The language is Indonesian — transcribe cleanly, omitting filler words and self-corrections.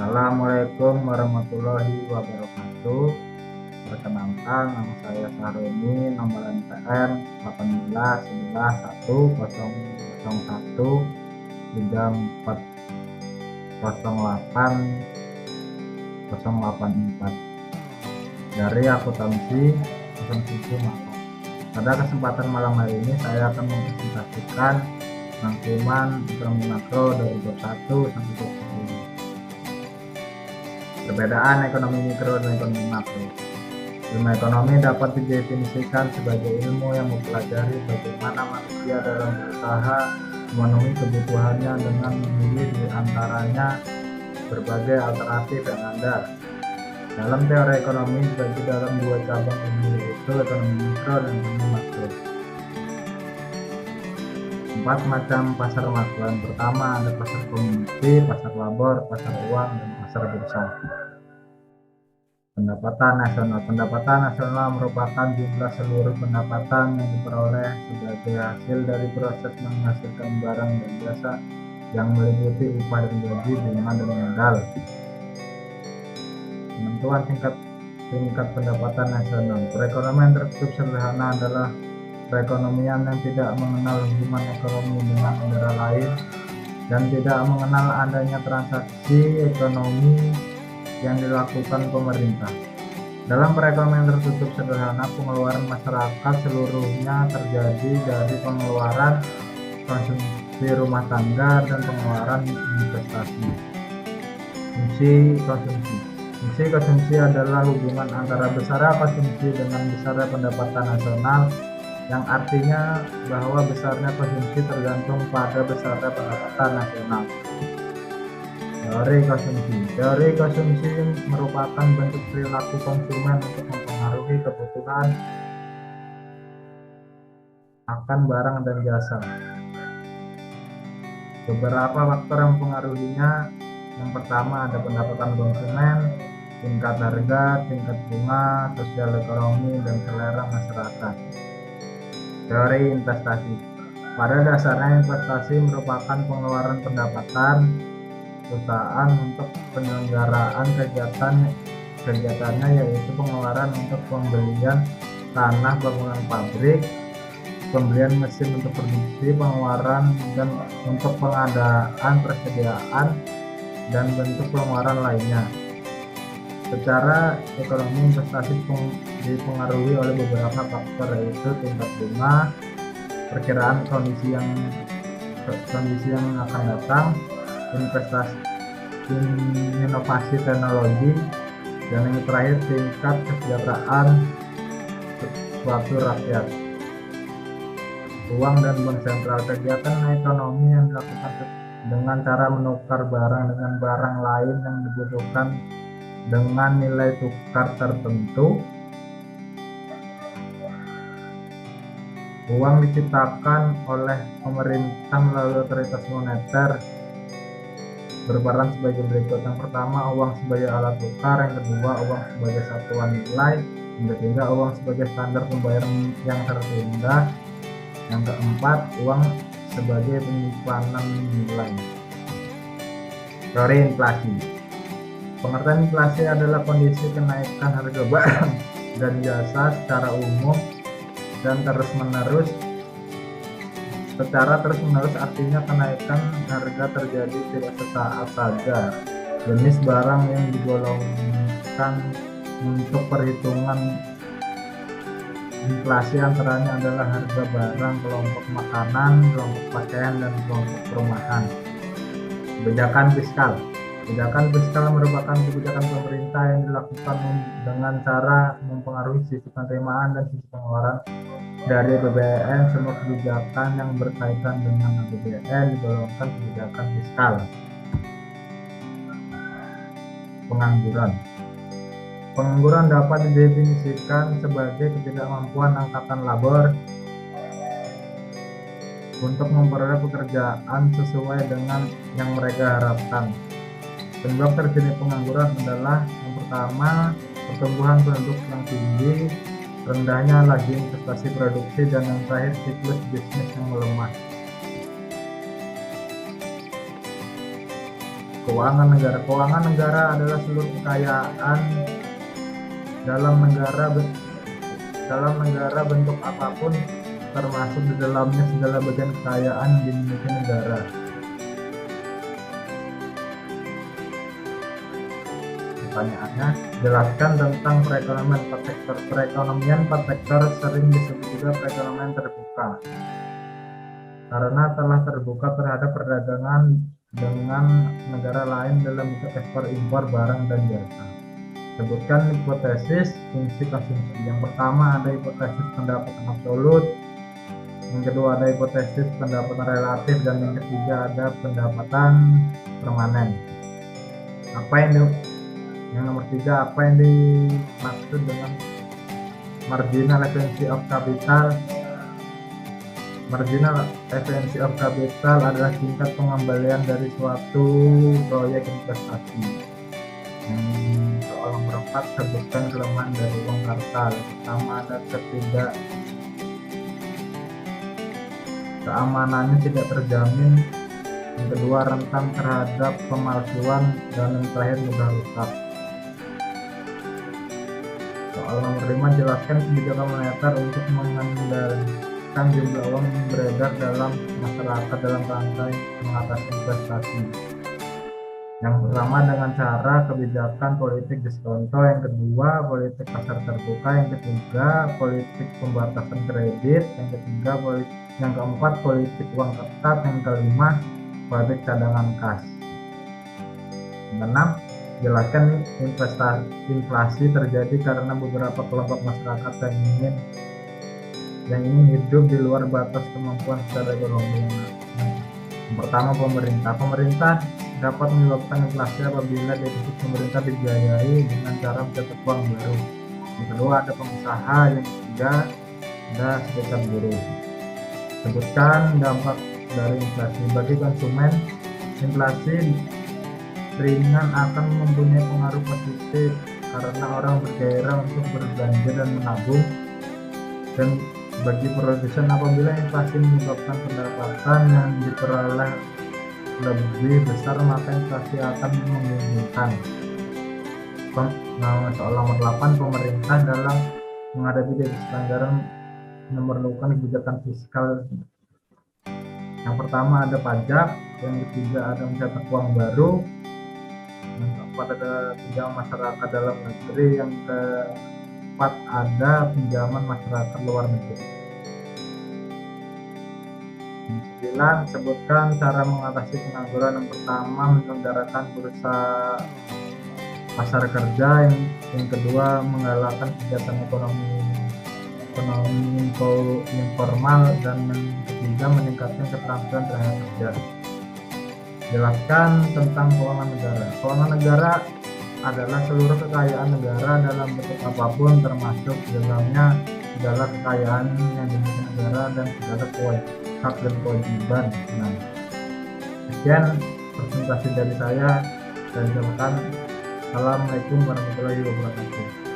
Assalamualaikum warahmatullahi wabarakatuh. Perkenalkan, nama saya Saroni, nomor NPM 18111013408084 dari akuntansi 07 Makro. Pada kesempatan malam hari ini saya akan mempresentasikan rangkuman ekonomi makro dari bab 1 sampai bab 10. Perbedaan ekonomi mikro dan ekonomi makro. Ilmu ekonomi dapat didefinisikan sebagai ilmu yang mempelajari bagaimana manusia dalam berusaha memenuhi kebutuhannya dengan memilih di antaranya berbagai alternatif yang ada. Dalam teori ekonomi dibagi dalam dua cabang ilmu, yaitu ekonomi mikro dan ekonomi makro. 4 macam pasar makro. Yang pertama ada pasar komoditi, pasar labor, pasar uang, dan pasar bursa. Pendapatan nasional. Pendapatan nasional merupakan jumlah seluruh pendapatan yang diperoleh sebagai hasil dari proses menghasilkan barang dan jasa yang meliputi upah dan gaji, bunga dan modal. Penentuan tingkat pendapatan nasional. Perekonomian tertutup sederhana adalah perekonomian yang tidak mengenal hubungan ekonomi dengan negara lain dan tidak mengenal adanya transaksi ekonomi yang dilakukan pemerintah. Dalam perekonomian tertutup sederhana, pengeluaran masyarakat seluruhnya terjadi dari pengeluaran konsumsi rumah tangga dan pengeluaran investasi. Fungsi konsumsi. Fungsi konsumsi adalah hubungan antara besarnya konsumsi dengan besarnya pendapatan nasional, yang artinya bahwa besarnya konsumsi tergantung pada besarnya pendapatan nasional. Teori konsumsi. Teori konsumsi merupakan bentuk perilaku konsumen untuk mempengaruhi kebutuhan akan barang dan jasa. Beberapa faktor yang mempengaruhinya. Yang pertama ada pendapatan konsumen, tingkat harga, tingkat bunga, sosial ekonomi, dan selera masyarakat. Teori investasi. Pada dasarnya investasi merupakan pengeluaran pendapatan perusahaan untuk penyelenggaraan kegiatannya, yaitu pengeluaran untuk pembelian tanah, bangunan pabrik, pembelian mesin untuk produksi, pengeluaran dan untuk pengadaan, persediaan, dan bentuk pengeluaran lainnya. Secara ekonomi, investasi dipengaruhi oleh beberapa faktor, yaitu tingkat bunga, perkiraan kondisi yang akan datang, investasi, inovasi teknologi, dan yang terakhir tingkat kesejahteraan suatu rakyat. Uang dan bank sentral. Kegiatan ekonomi yang dilakukan dengan cara menukar barang dengan barang lain yang dibutuhkan dengan nilai tukar tertentu. Uang diciptakan oleh pemerintah melalui otoritas moneter berperan sebagai berikut. Yang pertama, uang sebagai alat tukar. Yang kedua, uang sebagai satuan nilai. Yang ketiga, uang sebagai standar pembayaran yang tertunda. Yang keempat, uang sebagai penyimpanan nilai. Teori inflasi. Pengertian inflasi adalah kondisi kenaikan harga barang dan jasa secara umum dan terus-menerus. Secara terus-menerus artinya kenaikan harga terjadi tidak sesaat saja. Jenis barang yang digolongkan untuk perhitungan inflasi antaranya adalah harga barang, kelompok makanan, kelompok pakaian, dan kelompok perumahan. Kebijakan fiskal. Kebijakan fiskal merupakan kebijakan pemerintah yang dilakukan dengan cara mempengaruhi sisi penerimaan dan sisi pengeluaran dari APBN. Semua kebijakan yang berkaitan dengan APBN digolongkan kebijakan fiskal. Pengangguran. Pengangguran dapat didefinisikan sebagai ketidakmampuan angkatan labor untuk memperoleh pekerjaan sesuai dengan yang mereka harapkan. Penyebab terjadinya pengangguran adalah yang pertama, pertumbuhan penduduk yang tinggi, rendahnya laju investasi produksi, dan yang terakhir siklus bisnis yang melemah. Keuangan negara. Keuangan negara adalah seluruh kekayaan dalam negara bentuk apapun, termasuk di dalamnya segala bagian kekayaan yang dimiliki negara. Pertanyaannya, jelaskan tentang perekonomian 4 sektor. Perekonomian 4 sektor sering disebut juga perekonomian terbuka karena telah terbuka terhadap perdagangan dengan negara lain dalam bentuk ekspor impor barang dan jasa. Sebutkan hipotesis fungsi konsumsi. Yang pertama ada hipotesis pendapatan absolut, yang kedua ada hipotesis pendapatan relatif, dan yang ketiga ada pendapatan permanen. Yang nomor 3, apa yang dimaksud dengan marginal efficiency of capital? Marginal efficiency of capital adalah tingkat pengembalian dari suatu proyek investasi. Soal nomor 4, sebutkan kelemahan dari uang kartal. Pertama ada keamanannya tidak terjamin, yang kedua rentan terhadap pemalsuan, dan yang terakhir mudah rusak. Soal nomor 5, jelaskan kebijakan moneter untuk mengendalikan jumlah uang yang beredar dalam masyarakat dalam rangka mengatasi investasi. Yang pertama dengan cara kebijakan politik diskonto, yang kedua politik pasar terbuka, yang ketiga politik pembatasan kredit, yang keempat politik uang ketat, yang kelima politik cadangan kas. Yang keenam, jelaskan inflasi terjadi karena beberapa kelompok masyarakat yang ingin hidup di luar batas kemampuan secara ekonomi. Yang pertama, pemerintah dapat menyebabkan inflasi apabila defisit pemerintah dibiayai dengan cara mencetak uang baru. Yang kedua ada pengusaha, yang ketiga ada serikat buruh. Sebutkan dampak dari inflasi bagi konsumen. Inflasi ringan akan mempunyai pengaruh positif karena orang bergairah untuk berbelanja dan menabung, dan bagi produsen apabila inflasi menyebabkan pendapatan yang diperoleh lebih besar maka inflasi akan menguntungkan. Soal nomor 8, pemerintah dalam menghadapi defisit anggaran memerlukan kebijakan fiskal. Yang pertama ada pajak, yang ketiga ada mencetak uang baru, yang keempat ada pinjaman masyarakat dalam negeri, yang keempat ada pinjaman masyarakat luar negeri. 9, sebutkan cara mengatasi pengangguran. Yang pertama menyelenggarakan bursa pasar kerja, yang kedua menggalakkan kegiatan ekonomi informal, dan yang ketiga meningkatkan keterampilan tenaga kerja. Jelaskan tentang keuangan negara. Keuangan negara adalah seluruh kekayaan negara dalam bentuk apapun, termasuk dalamnya segala kekayaan yang dimiliki negara dan segala hak dan kewajiban. Sekian presentasi dari saya, dan silakan. Assalamualaikum warahmatullahi wabarakatuh.